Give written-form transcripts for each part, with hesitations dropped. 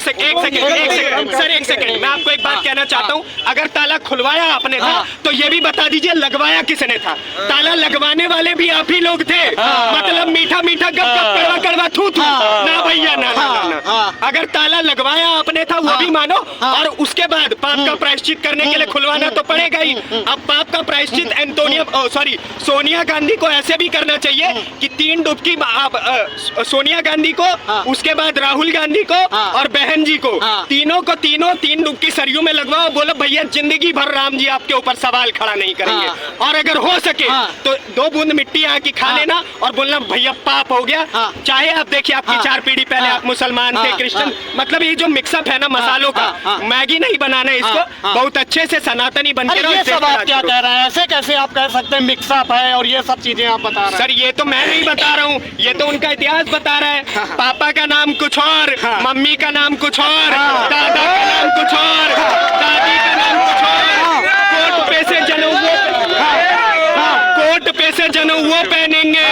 एक सेकंड मैं आपको एक बात कहना चाहता हूँ। अगर ताला खुलवाया आपने था तो ये भी बता दीजिए लगवाया किसने था। ताला लगवाने वाले भी आप ही लोग थे। मतलब मीठा मीठा गप गप कड़वा कड़वा थू थू ना भैया ना। अगर ताला लगवाया आपने था वो भी मानो, और उसके बाद पाप का प्रायश्चित करने के लिए खुलवाना तो पड़ेगा ही। अब पाप का प्रायश्चित सोनिया गांधी को ऐसे भी करना चाहिए कि 3 डुबकी सोनिया गांधी को, उसके बाद राहुल गांधी को और बहन जी को, तीनों को 3 डुबकी सरयू में लगवाओ। बोलो भैया जिंदगी भर राम जी आपके ऊपर सवाल खड़ा नहीं करेंगे। और अगर हो सके तो 2 बूंद मिट्टी यहाँ की खा लेना और बोलना भैया पाप हो गया। चाहे आप देखिए आपकी 4 पीढ़ी पहले आप मुसलमान थे, क्रिश्चियन, मतलब ये जो मिक्सअप है ना मसालों का, मैगी नहीं बनाना इसको, बहुत अच्छे से सनातनी बन के ये सब आप क्या कह रहे हैं? ऐसे कैसे आप कह सकते हैं मिक्सअप है और ये सब चीजें आप बता रहे हैं? सर ये तो मैं नहीं बता रहा हूँ, ये तो उनका इतिहास बता रहा है। पापा का नाम कुछ और, मम्मी का नाम कुछ और, दादा का नाम कुछ और, दादी का नाम कुछ और। कोट पे से जनेऊ वो पहनेंगे,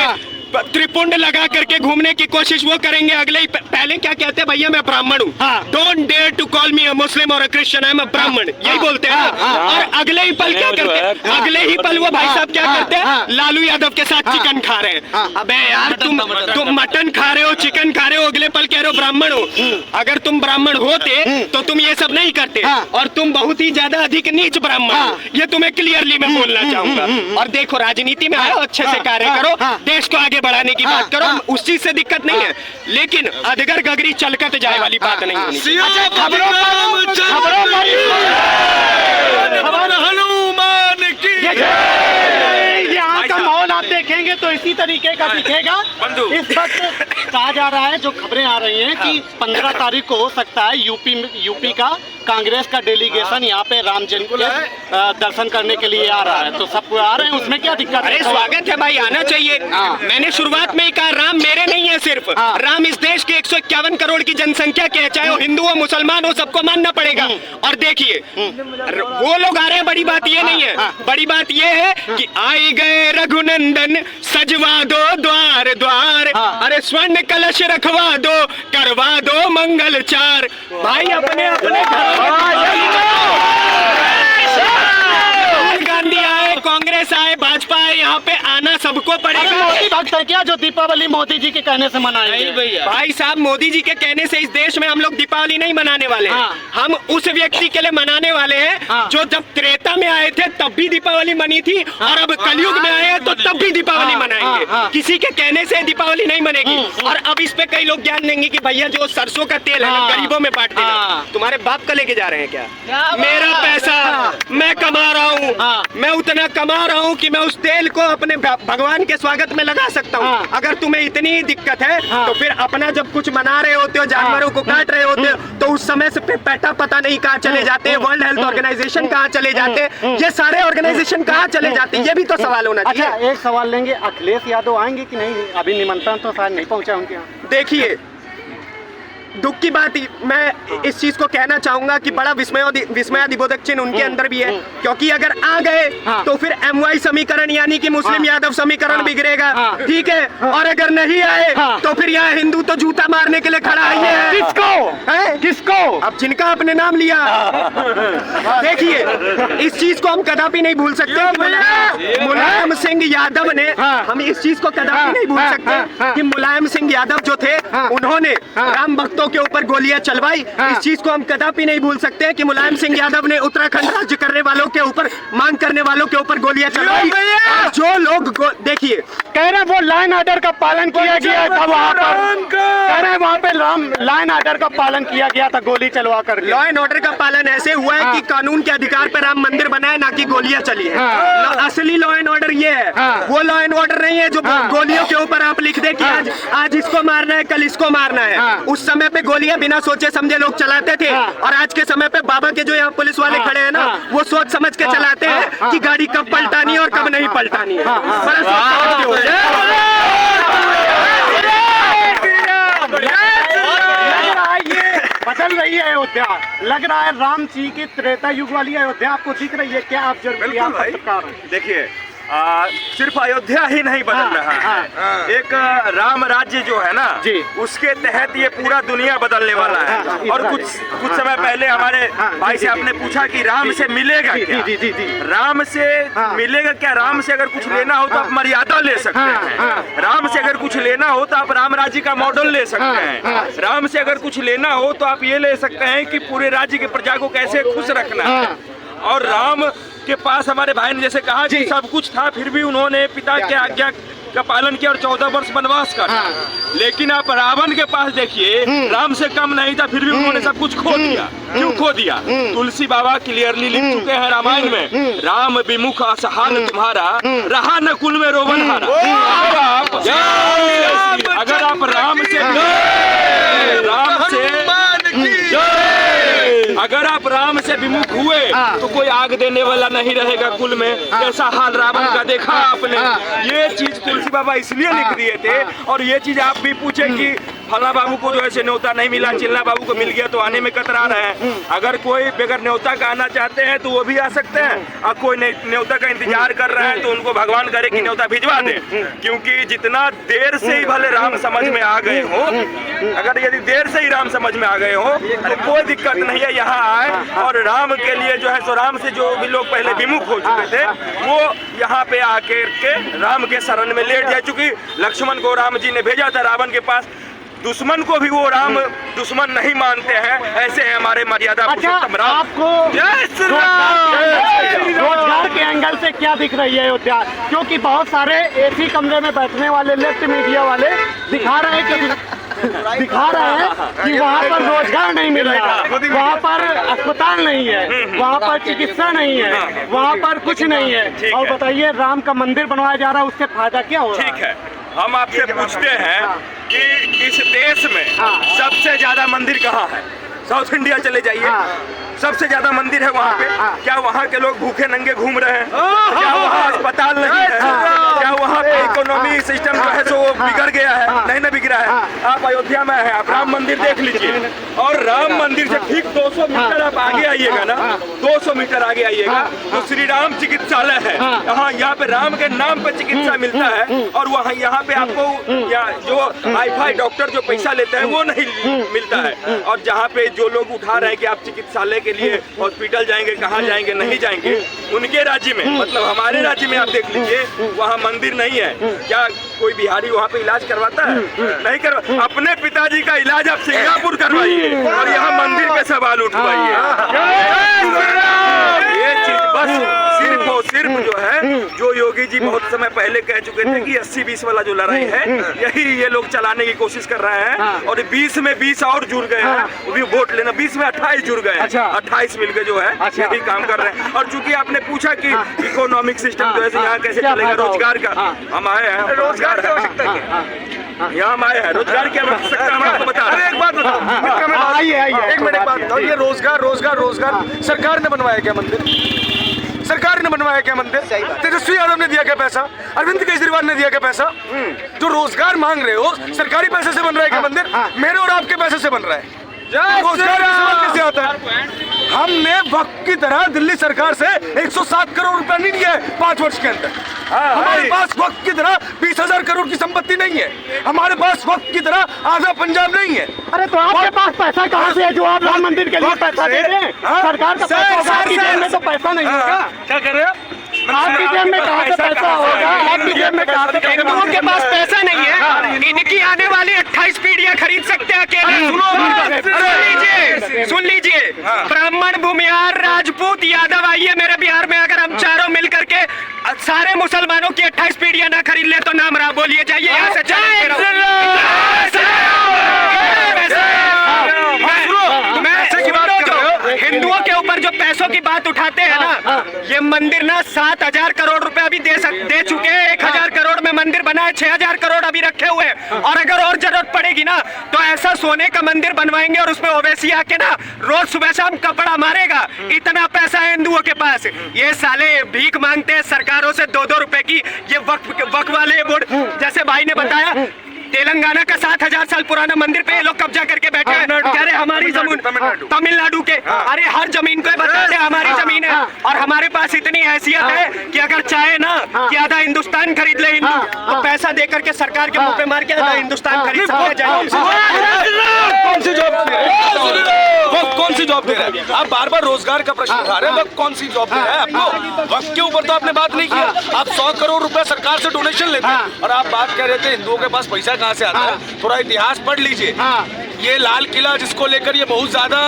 त्रिपुंड लगा करके घूमने की कोशिश वो करेंगे। अगले ही पहले क्या कहते हैं भैया मैं ब्राह्मण हूँ, don't dare to call me a Muslim और a Christian, I am a ब्राह्मण, यही बोलते हैं। और अगले ही पल क्या करते हैं, अगले ही पल वो भाई साहब क्या करते हैं, लालू यादव के साथ चिकन खा रहे हैं। अबे यार तुम मटन खा रहे हो, चिकन खा रहे हो, अगले पल कह रहे हो ब्राह्मण हो। अगर तुम ब्राह्मण होते तो तुम ये सब नहीं करते, और तुम बहुत ही ज्यादा अधिक नीच ब्राह्मण हो, ये तुम्हें क्लियरली मैं बोलना चाहूंगा। और देखो राजनीति में आओ, अच्छे से कार्य करो, देश को आगे बढ़ाने की बात करो, उस चीज से दिक्कत नहीं है, लेकिन अधगर गगरी चलकत जाए वाली बात नहीं होनी चाहिए। यहाँ का माहौल आप देखेंगे तो इसी तरीके का दिखेगा। इस वक्त कहा जा रहा है, जो खबरें आ रही हैं कि 15 तारीख को हो सकता है यूपी का कांग्रेस का डेलीगेशन यहाँ पे राम जन्म के दर्शन करने के लिए आ रहा है, तो सब आ रहे हैं, उसमें क्या दिक्कत है? स्वागत है भाई, आना चाहिए। मैंने शुरुआत में ही कहा राम मेरे नहीं है सिर्फ, राम इस देश के 151 करोड़ की जनसंख्या के, चाहे वो हिंदू हो मुसलमान हो, सबको मानना पड़ेगा। और देखिए वो लोग आ रहे हैं, बड़ी बात ये नहीं है, बड़ी बात ये है कि आई गए रघुनंदन सजवा दो द्वार द्वार, अरे स्वर्ण कलश रखवा दो, करवा दो मंगलचार। भाई अपने अपने गांधी आए, कांग्रेस आए, भाजपा आए, यहाँ पे आना सबको पड़ेगा। मोदी भक्त है क्या जो दीपावली मोदी जी के कहने से मनाएंगे? भाई साहब मोदी जी के कहने से इस देश में हम लोग दीपावली नहीं मनाने वाले हैं। हम उस व्यक्ति के लिए मनाने वाले हैं जो जब त्रेता में आए थे तब भी दीपावली मनी थी, और अब कलयुग में आए हैं तो तब भी दीपावली मनाएंगे। किसी के कहने से दीपावली नहीं मनेगी। और अब इस पे कई लोग ज्ञान देंगे कि भैया जो सरसों का तेल है गरीबों में बांट देना, तुम्हारे बाप का लेके जा रहे हैं क्या? मेरा पैसा मैं कमा रहा हूँ, मैं उतना कमा रहा हूँ कि मैं उस तेल को अपने भगवान के स्वागत में लगा सकता हूँ। अगर तुम्हें इतनी दिक्कत है तो फिर अपना जब कुछ मना रहे होते हो, जानवरों को काट रहे होते हो, तो उस समय से पता नहीं कहाँ चले जाते हैं, वर्ल्ड हेल्थ ऑर्गेनाइजेशन कहाँ चले जाते हैं, ये सारे ऑर्गेनाइजेशन कहाँ चले जाते हैं, ये भी तो सवाल होना चाहिए। अच्छा एक सवाल लेंगे, अखिलेश यादव आएंगे कि नहीं? अभी निमंत्रण तो शायद नहीं पहुंचा उनके यहाँ। देखिए दुख की बात मैं इस चीज को कहना चाहूंगा कि बड़ा विस्मयादिबोधक चिन्ह उनके अंदर भी है, क्योंकि अगर आ गए तो फिर MY समीकरण यानी कि मुस्लिम यादव समीकरण बिगड़ेगा, ठीक है। और अगर नहीं आए तो फिर यहाँ हिंदू तो जूता मारने के लिए खड़ा है। किसको? अब जिनका आपने नाम लिया। देखिए इस चीज को हम कदापि नहीं भूल सकते। मुलायम सिंह यादव ने, हम इस चीज को कदापि नहीं भूल सकते कि मुलायम सिंह यादव जो थे उन्होंने राम भक्तों के ऊपर गोलियां चलवाई। इस चीज को हम कदापि नहीं भूल सकते कि मुलायम सिंह यादव ने उत्तराखंड राज्य करने वालों के ऊपर, मांग करने वालों के ऊपर गोलियां चलवाई। जो लोग देखिए कह रहे वो लाइन ऑर्डर का पालन किया गया था वहाँ पर, कह रहे वहाँ पे लाइन ऑर्डर का पालन किया गया था गोली चलवा कर। लॉ एंड ऑर्डर का पालन ऐसे हुआ है कि कानून के अधिकार पर राम मंदिर बना है, ना कि गोलियां चली है। असली लॉ एंड ऑर्डर ये है, वो लॉ एंड ऑर्डर नहीं है जो गोलियों के ऊपर आप लिख दे कि आज इसको मारना है, कल इसको मारना है। उस समय पे गोलियां बिना सोचे समझे लोग चलाते थे, और आज के समय पे बाबा के जो यहाँ पुलिस वाले खड़े हैं ना, वो सोच समझ के चलाते हैं कि गाड़ी कब पलटानी है और कब नहीं पलटानी है। बदल रही है अयोध्या, लग रहा है राम जी की त्रेता युग वाली अयोध्या आपको दिख रही है क्या? आप जरूर देखिए सिर्फ अयोध्या ही नहीं बदल रहा है, एक राम राज्य जो है ना जी, उसके तहत ये पूरा दुनिया बदलने वाला है। और कुछ समय पहले हमारे भाई से आपने पूछा कि राम से मिलेगा क्या? जी, जी, जी। राम से मिलेगा क्या? राम से अगर कुछ लेना हो तो आप मर्यादा ले सकते हैं, राम से अगर कुछ लेना हो तो आप राम राज्य का मॉडल ले सकते हैं, राम से अगर कुछ लेना हो तो आप ये ले सकते हैं कि पूरे राज्य के प्रजा को कैसे खुश रखना है। और राम के पास हमारे भाई ने जैसे कहा कि सब कुछ था, फिर भी उन्होंने पिता के आज्ञा का पालन किया और 14 वर्ष वनवास काटा। लेकिन आप रावण के पास देखिए, राम से कम नहीं था, फिर भी उन्होंने सब कुछ खो दिया। क्यों खो दिया? तुलसी बाबा क्लियरली लिख चुके हैं रामायण में, राम विमुख असहाल तुम्हारा, रहा न कुल में रोवन हारा। अगर आप राम से अगर आप राम से विमुख हुए तो कोई आग देने वाला नहीं रहेगा कुल में। कैसा हाल रावण का देखा आपने। ये चीज तुलसी बाबा इसलिए लिख दिए थे। और ये चीज आप भी पूछे कि फला बाबू को जो है न्योता नहीं मिला, चिल्ला बाबू को मिल गया तो आने में कतरा रहे हैं। अगर कोई बगैर न्योता का आना चाहते हैं तो वो भी आ सकते हैं, और कोई न्योता का इंतजार कर रहे हैं तो उनको भगवान करे कि न्योता भिजवा दे। क्योंकि जितना देर से ही भले राम समझ में आ गए हो, अगर यदि देर से ही राम समझ में आ गए हो तो कोई दिक्कत नहीं है, यहाँ आए और राम के लिए जो है सो राम से जो भी लोग पहले विमुख हो चुके थे वो यहाँ पे आके के राम के शरण में लेट जाए। चूंकि लक्ष्मण को राम जी ने भेजा था रावण के पास, दुश्मन को भी वो राम दुश्मन नहीं मानते हैं। ऐसे है हमारे मर्यादा पुरुषोत्तम राम। आपको रोजगार के एंगल से क्या दिख रही है अयोध्या? क्योंकि बहुत सारे एसी कमरे में बैठने वाले लेफ्ट मीडिया वाले दिखा रहे हैं कि वहाँ पर रोजगार नहीं मिल रहा, वहाँ पर अस्पताल नहीं है, वहाँ पर चिकित्सा नहीं है, वहाँ पर कुछ नहीं है। और बताइए, राम का मंदिर बनवाया जा रहा है, उससे फायदा क्या हो रहा है? ठीक है, हम आपसे पूछते हैं कि इस देश में सबसे ज्यादा मंदिर कहाँ है? साउथ इंडिया चले जाइए, सबसे ज्यादा मंदिर है वहाँ पे। क्या वहाँ के लोग भूखे नंगे घूम रहे हैं? क्या वहाँ अस्पताल नहीं है? क्या वहाँ पे इकोनॉमी सिस्टम जो है सो बिगड़ गया है? नहीं ना बिगड़ा है। आप अयोध्या में है, आप राम मंदिर देख लीजिए, और राम मंदिर से ठीक 200 मीटर आप आगे आइएगा ना, 200 मीटर आगे आइएगा तो श्री राम चिकित्सालय है। यहाँ पे राम के नाम पे चिकित्सा मिलता है। और वहाँ यहाँ पे आपको जो हाई-फाई डॉक्टर जो पैसा लेते हैं वो नहीं मिलता है। और जहाँ पे जो लोग उठा रहे हैं कि आप चिकित्सालय के लिए हॉस्पिटल जाएंगे, कहाँ जाएंगे, नहीं जाएंगे, उनके राज्य में, मतलब हमारे राज्य में आप देख लीजिए, वहाँ मंदिर नहीं है। क्या कोई बिहारी वहाँ पे इलाज करवाता है? नहीं करवा। अपने पिताजी का इलाज आप सिंगापुर करवाइए और यहाँ मंदिर पे सवाल उठवाइए। ये चीज बस सिर्फ और सिर्फ जो है, जो योगी जी बहुत समय पहले कह चुके थे कि 80-20 वाला जो लड़ाई है, यही ये लोग चलाने की कोशिश कर रहे हैं। और 20 में 20 और जुड़ गए हैं, वो भी वोट लेना। 20 में 28 जुड़ गए हैं, 28 मिलकर जो है ये भी काम कर रहे हैं। और चूंकि आपने पूछा कि इकोनॉमिक सिस्टम जो है यहाँ कैसे चलेगा, रोजगार का, हम आए हैं। रोजगार की आवश्यकता है, यहाँ हम आए हैं, रोजगार की आवश्यकता हम आपको बता रहे हैं। एक बात बताओ, एक मिनट बात बताओ, ये रोजगार रोजगार रोजगार सरकार ने बनवाया क्या मंदिर? सरकार ने बनवाया क्या मंदिर? तेजस्वी यादव ने दिया क्या पैसा? अरविंद केजरीवाल ने दिया क्या पैसा? जो रोजगार मांग रहे हो, सरकारी पैसे से बन रहा है क्या मंदिर? मेरे और आपके पैसे से बन रहा है। रोजगार कैसे आता है? हमने वक्त की तरह दिल्ली सरकार से 107 करोड़ रुपया नहीं लिया है 5 वर्ष के अंदर। हमारे पास वक्त की तरह 20,000 करोड़ की संपत्ति नहीं है। हमारे पास वक्त की तरह आधा पंजाब नहीं है। अरे तो आपके पास पैसा कहाँ से है जो आप राम मंदिर के लिए पैसा दे रहे हैं? सरकार का पैसा होगा, आपकी जेब में तो पैसा नहीं होगा। क्या कर रहे हो? आपकी जेब में कहाँ से पैसा होगा? आपकी जेब में कहाँ से? हिंदुओं के पास पैसा नहीं है, इनकी आने वाली 28 पीढ़ियां खरीद सकते हैं अकेले। सुन लीजिए, ब्राह्मण, भूमिहार, राजपूत, यादव, आइए मेरे बिहार में, अगर हम चारों मिल करके सारे मुसलमानों की 28 पीढ़ियां ना खरीद ले तो नाम राम बोलिए, जाइए यहाँ से। हिंदुओं के ऊपर जो पैसों की बात उठाते हैं ना, ये मंदिर ना 7,000 करोड़ रुपए अभी दे चुके हैं। 1,000 करोड़ में मंदिर बना है, 6,000 करोड़ अभी रखे हुए हैं। और अगर और जरूरत पड़ेगी ना तो ऐसा सोने का मंदिर बनवाएंगे और उसमें ओवैसी आके ना रोज सुबह शाम कपड़ा मारेगा। इतना पैसा है हिंदुओं के पास। ये साले भीख मांगते हैं सरकारों से 2-2 रुपए की। ये वक्फ वाले बोर्ड, जैसे भाई ने बताया, तेलंगाना का 7,000 साल पुराना मंदिर पे ये लोग कब्जा करके बैठे हैं। कह रहे हमारी जमीन तमिलनाडु। तमिलनाडु के, अरे हर जमीन को बताते हैं हमारी जमीन है, और हमारे पास इतनी हैसियत है कि अगर चाहे ना कि आधा हिंदुस्तान खरीद ले हिंदू, तो पैसा दे करके सरकार के मुंह पे मार के आधा हिंदुस्तान खरीद सकते हैं। कौन सी जॉब दे रहे हैं? वो कौन सी जॉब दे रहा है? आप बार बार रोजगार का प्रश्न उठा रहे हैं, वक्त कौन सी जॉब दे रहा है आपको? वक्त के ऊपर तो आपने बात नहीं किया। आप 100 करोड़ रुपए सरकार से डोनेशन लेते हैं और आप बात कर रहे थे हिंदुओं के पास पैसा कहाँ से आता है। थोड़ा इतिहास पढ़ लीजिए। ये लाल किला जिसको लेकर ये बहुत ज्यादा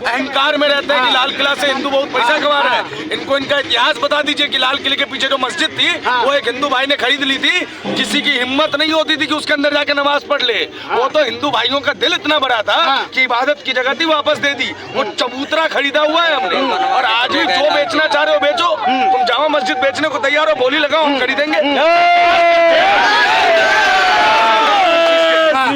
अहंकार में रहता है कि लाल किला से हिंदू बहुत पैसा कमा रहा है, इनको इनका इतिहास बता दीजिए कि लाल किले के पीछे जो मस्जिद थी वो एक हिंदू भाई ने खरीद ली थी। किसी की हिम्मत नहीं होती थी कि उसके अंदर जाके नमाज पढ़ ले। वो तो हिंदू भाइयों का दिल इतना बड़ा था कि इबादत की जगह थी वापस दे दी। वो चबूतरा खरीदा हुआ है हमने, और आज भी जो बेचना चाह रहे हो बेचो। तुम जामा मस्जिद बेचने को तैयार हो, बोली लगाओ, हम खरीदेंगे।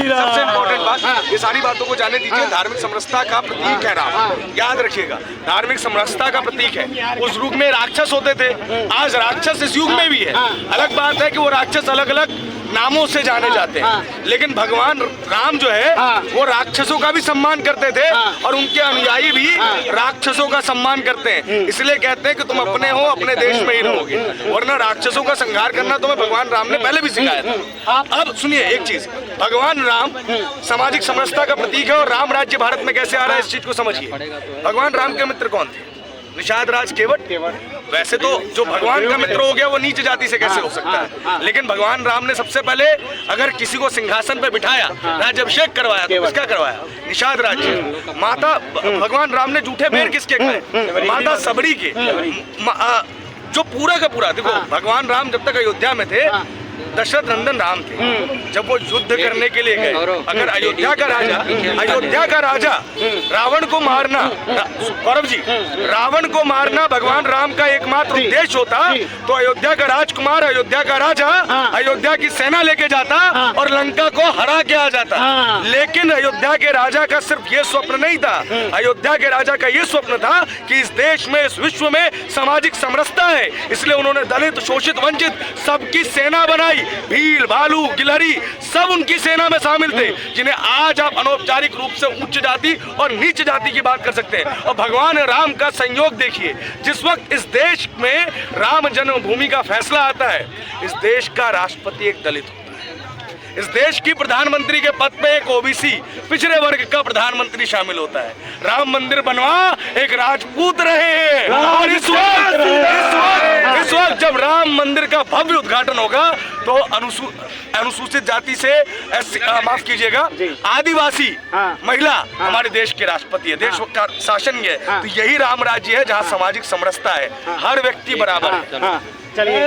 सबसे इम्पोर्टेंट बात, ये सारी बातों को जाने दीजिए। धार्मिक समरसता का प्रतीक है राम, याद रखिएगा, धार्मिक समरसता का प्रतीक है। उस युग में राक्षस होते थे, आज राक्षस इस युग में भी है। अलग बात है कि वो राक्षस अलग अलग नामों से जाने जाते हैं, लेकिन भगवान राम जो है वो राक्षसों का भी सम्मान करते थे और उनके अनुयायी भी राक्षसों का सम्मान करते हैं। इसलिए कहते हैं कि तुम अपने हो, अपने देश में ही रहोगे, वरना राक्षसों का संहार करना तुम्हें भगवान राम ने पहले भी सिखाया था। अब सुनिए एक चीज, भगवान राम सामाजिक समरसता का प्रतीक है, और राम राज्य भारत में कैसे आ रहा है इस चीज को समझिए। भगवान राम के मित्र कौन थे? निषाद राज केवट। वैसे तो जो भगवान का मित्र हो गया वो नीच जाति से कैसे हो सकता है, लेकिन भगवान राम ने सबसे पहले अगर किसी को सिंहासन पे बिठाया, राज्याभिषेक करवाया, तो किसका करवाया? निषाद राज। माता भगवान राम ने जूठे पैर किसके खाए? माता सबरी के। जो पूरा का पूरा देखो, भगवान राम जब तक अयोध्या में थे, दशरथ नंदन राम थे। जब वो युद्ध करने के लिए गए, अगर अयोध्या का राजा रावण को मारना, गौरव जी, रावण को मारना भगवान राम का एकमात्र उद्देश्य होता, तो अयोध्या का राजकुमार, अयोध्या का राजा अयोध्या की सेना लेके जाता और लंका को हरा के आ जाता। लेकिन अयोध्या के राजा का सिर्फ ये स्वप्न नहीं था, अयोध्या के राजा का ये स्वप्न था कि इस देश में, इस विश्व में सामाजिक समरसता है, इसलिए उन्होंने दलित, शोषित, वंचित सबकी सेना बनाई। भील, भालू, गिलहरी सब उनकी सेना में शामिल थे, जिन्हें आज आप अनौपचारिक रूप से उच्च जाति और नीच जाति की बात कर सकते हैं। और भगवान राम का संयोग देखिए, जिस वक्त इस देश में राम जन्मभूमि का फैसला आता है, इस देश का राष्ट्रपति एक दलित होता है, इस देश की प्रधानमंत्री के पद पे एक ओबीसी पिछड़े वर्ग का प्रधानमंत्री शामिल होता है। राम मंदिर बनवा एक राजपूत रहे हैं, और इस वक्त जब राम मंदिर का भव्य उद्घाटन होगा तो अनुसूचित जाति से माफ कीजिएगा, आदिवासी महिला हमारे देश के राष्ट्रपति है, देश का शासन है। तो यही राम राज्य है जहाँ सामाजिक समरसता है, हर व्यक्ति बराबर है। चलिए।